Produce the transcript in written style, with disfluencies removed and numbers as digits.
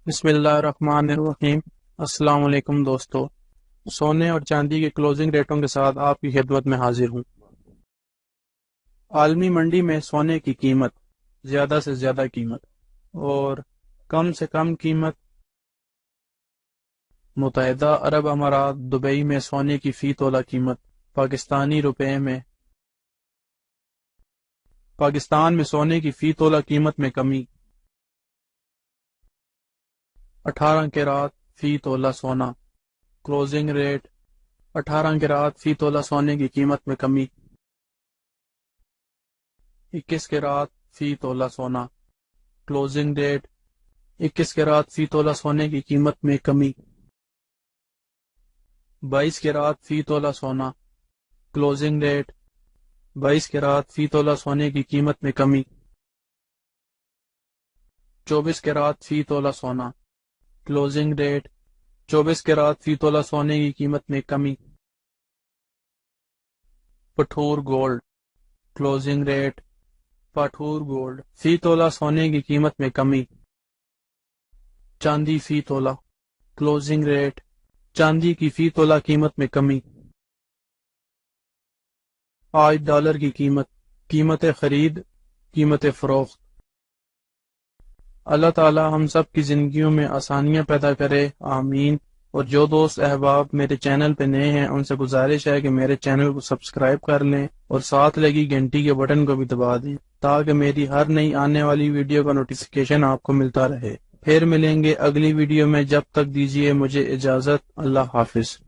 بسم اللہ الرحمن الرحیم۔ السلام علیکم دوستو، سونے اور چاندی کے کلوزنگ ریٹوں کے ساتھ آپ کی خدمت میں حاضر ہوں۔ عالمی منڈی میں سونے کی قیمت زیادہ سے زیادہ قیمت اور کم سے کم قیمت متحدہ عرب امارات دبئی میں سونے کی فی تولہ قیمت پاکستانی روپے میں پاکستان میں سونے کی فی تولہ قیمت میں کمی 18 کیرات فی تولہ سونا کلوزنگ ریٹ 18 کیرات فی تولہ سونے کی قیمت میں کمی 21 کیرات فی تولہ سونا کلوزنگ ریٹ 21 کیرات فی تولہ سونے کی قیمت میں کمی 22 کیرات فی تولہ سونا کلوزنگ ریٹ 22 کیرات فی تولہ سونے کی قیمت میں کمی 24 کیرات فی تولہ سونا کلوزنگ ریٹ 24 کیرات فی تولہ سونے کی قیمت میں کمی پٹھور گولڈ کلوزنگ ریٹ پٹھور گولڈ فی تولہ سونے کی قیمت میں کمی چاندی فی تولہ کلوزنگ ریٹ چاندی کی فی تولہ قیمت میں کمی آج ڈالر کی قیمت خرید قیمت فروخت اللہ تعالی ہم سب کی زندگیوں میں آسانیاں پیدا کرے، آمین۔ اور جو دوست احباب میرے چینل پہ نئے ہیں ان سے گزارش ہے کہ میرے چینل کو سبسکرائب کر لیں اور ساتھ لگی گھنٹی کے بٹن کو بھی دبا دیں تاکہ میری ہر نئی آنے والی ویڈیو کا نوٹیفیکیشن آپ کو ملتا رہے۔ پھر ملیں گے اگلی ویڈیو میں، جب تک دیجیے مجھے اجازت، اللہ حافظ۔